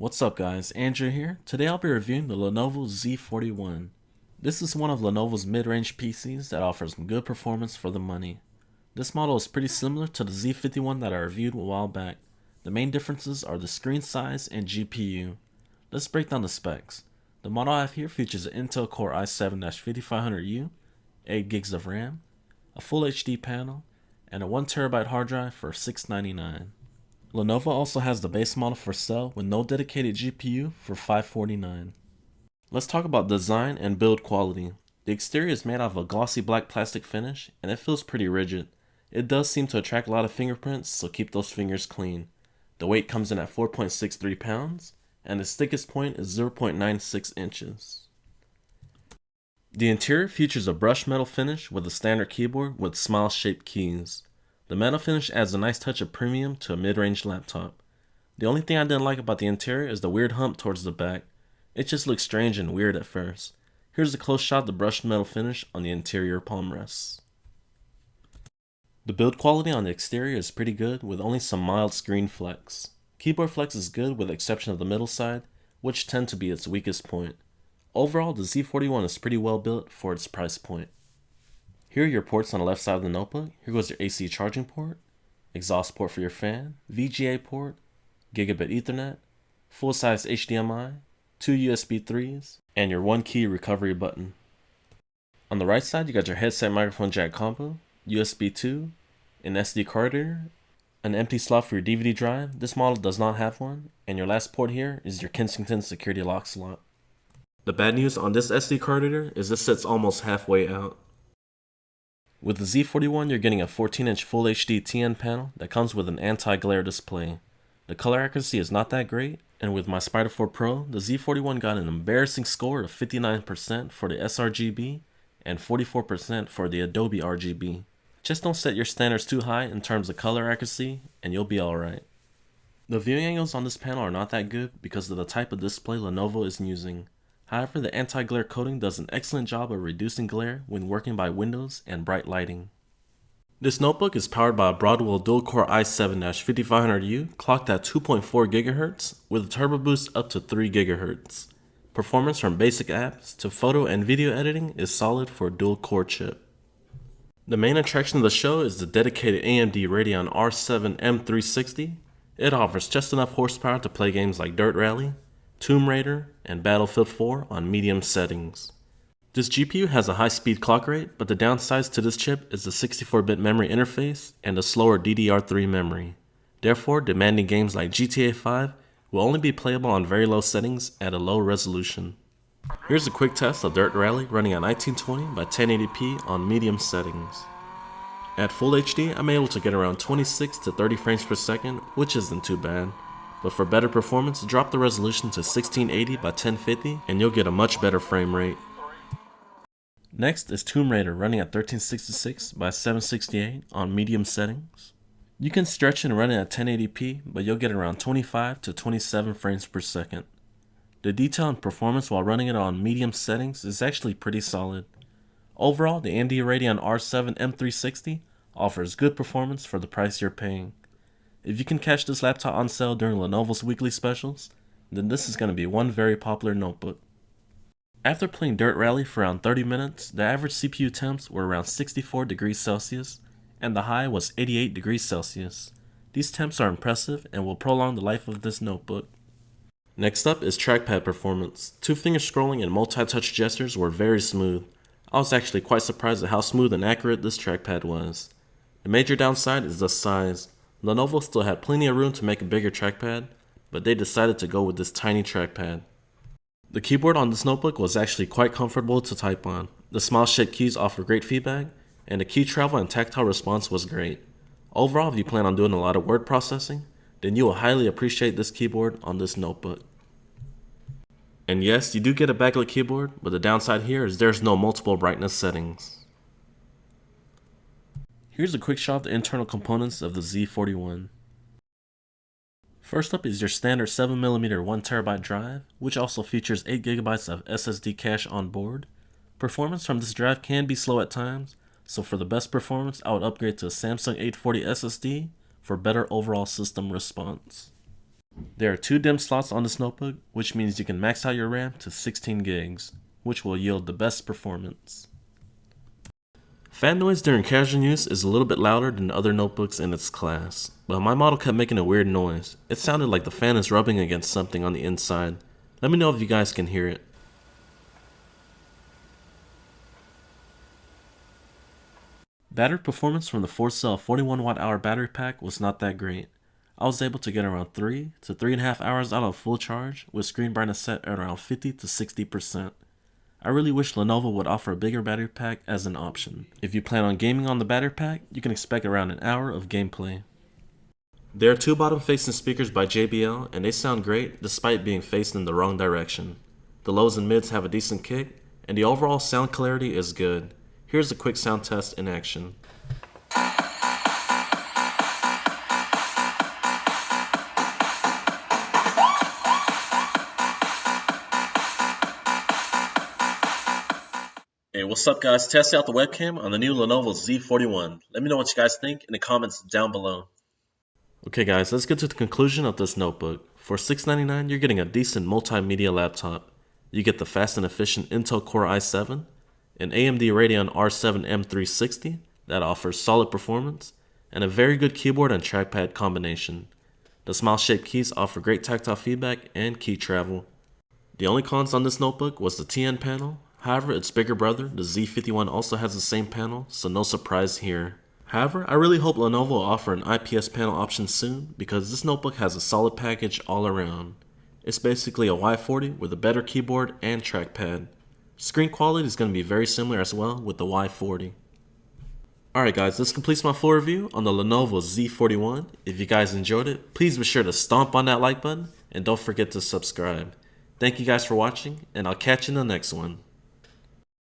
What's up guys, Andrew here. Today I'll be reviewing the Lenovo Z41. This is one of Lenovo's mid-range PCs that offers some good performance for the money. This model is pretty similar to the Z51 that I reviewed a while back. The main differences are the screen size and GPU. Let's break down the specs. The model I have here features an Intel Core i7-5500U, 8GB of RAM, a Full HD panel, and a 1TB hard drive for $699. Lenovo also has the base model for sale with no dedicated GPU for $549. Let's talk about design and build quality. The exterior is made out of a glossy black plastic finish and it feels pretty rigid. It does seem to attract a lot of fingerprints, so keep those fingers clean. The weight comes in at 4.63 pounds and its thickest point is 0.96 inches. The interior features a brushed metal finish with a standard keyboard with smile-shaped keys. The metal finish adds a nice touch of premium to a mid-range laptop. The only thing I didn't like about the interior is the weird hump towards the back. It just looks strange and weird at first. Here's a close shot of the brushed metal finish on the interior palm rests. The build quality on the exterior is pretty good with only some mild screen flex. Keyboard flex is good with the exception of the middle side, which tend to be its weakest point. Overall, the Z41 is pretty well built for its price point. Here are your ports on the left side of the notebook. Here goes your AC charging port, exhaust port for your fan, VGA port, gigabit Ethernet, full-size HDMI, 2 USB 3s, and your 1-key recovery button. On the right side, you got your headset microphone jack combo, USB 2, an SD card reader, an empty slot for your DVD drive. This model does not have one, and your last port here is your Kensington security lock slot. The bad news on this SD card reader is this sits almost halfway out. With the Z41, you're getting a 14-inch Full HD TN panel that comes with an anti-glare display. The color accuracy is not that great, and with my Spider 4 Pro, the Z41 got an embarrassing score of 59% for the sRGB and 44% for the Adobe RGB. Just don't set your standards too high in terms of color accuracy, and you'll be alright. The viewing angles on this panel are not that good because of the type of display Lenovo is using. However, the anti-glare coating does an excellent job of reducing glare when working by windows and bright lighting. This notebook is powered by a Broadwell dual-core i7-5500U clocked at 2.4 GHz with a turbo boost up to 3 GHz. Performance from basic apps to photo and video editing is solid for a dual-core chip. The main attraction of the show is the dedicated AMD Radeon R7 M360. It offers just enough horsepower to play games like Dirt Rally, Tomb Raider, and Battlefield 4 on medium settings. This GPU has a high-speed clock rate, but the downsides to this chip is the 64-bit memory interface and the slower DDR3 memory. Therefore, demanding games like GTA 5 will only be playable on very low settings at a low resolution. Here's a quick test of Dirt Rally running at 1920 by 1080p on medium settings. At Full HD, I'm able to get around 26 to 30 frames per second, which isn't too bad. But for better performance, drop the resolution to 1680 by 1050 and you'll get a much better frame rate. Next is Tomb Raider running at 1366 by 768 on medium settings. You can stretch and run it at 1080p, but you'll get around 25 to 27 frames per second. The detail and performance while running it on medium settings is actually pretty solid. Overall, the AMD Radeon R7 M360 offers good performance for the price you're paying. If you can catch this laptop on sale during Lenovo's weekly specials, then this is going to be one very popular notebook. After playing Dirt Rally for around 30 minutes, the average CPU temps were around 64 degrees Celsius, and the high was 88 degrees Celsius. These temps are impressive and will prolong the life of this notebook. Next up is trackpad performance. Two-finger scrolling and multi-touch gestures were very smooth. I was actually quite surprised at how smooth and accurate this trackpad was. The major downside is the size. Lenovo still had plenty of room to make a bigger trackpad, but they decided to go with this tiny trackpad. The keyboard on this notebook was actually quite comfortable to type on. The smile-shaped keys offer great feedback, and the key travel and tactile response was great. Overall, if you plan on doing a lot of word processing, then you will highly appreciate this keyboard on this notebook. And yes, you do get a backlit keyboard, but the downside here is there's no multiple brightness settings. Here's a quick shot of the internal components of the Z41. First up is your standard 7mm 1TB drive, which also features 8GB of SSD cache on board. Performance from this drive can be slow at times, so for the best performance I would upgrade to a Samsung 840 SSD for better overall system response. There are 2 DIMM slots on this notebook, which means you can max out your RAM to 16 gigs, which will yield the best performance. Fan noise during casual use is a little bit louder than other notebooks in its class, but my model kept making a weird noise. It sounded like the fan is rubbing against something on the inside. Let me know if you guys can hear it. Battery performance from the 4-cell 41 watt-hour battery pack was not that great. I was able to get around 3 to 3.5 hours out of full charge with screen brightness set at around 50 to 60%. I really wish Lenovo would offer a bigger battery pack as an option. If you plan on gaming on the battery pack, you can expect around an hour of gameplay. There are 2 bottom-facing speakers by JBL, and they sound great despite being faced in the wrong direction. The lows and mids have a decent kick, and the overall sound clarity is good. Here's a quick sound test in action. Hey, what's up guys? Testing out the webcam on the new Lenovo Z41. Let me know what you guys think in the comments down below. Okay guys, let's get to the conclusion of this notebook. For $699, you're getting a decent multimedia laptop. You get the fast and efficient Intel Core i7, an AMD Radeon R7 M360 that offers solid performance, and a very good keyboard and trackpad combination. The smile-shaped keys offer great tactile feedback and key travel. The only cons on this notebook was the TN panel. However, its bigger brother, the Z51, also has the same panel, so no surprise here. However, I really hope Lenovo will offer an IPS panel option soon because this notebook has a solid package all around. It's basically a Y40 with a better keyboard and trackpad. Screen quality is going to be very similar as well with the Y40. Alright guys, this completes my full review on the Lenovo Z41. If you guys enjoyed it, please be sure to stomp on that like button and don't forget to subscribe. Thank you guys for watching, and I'll catch you in the next one.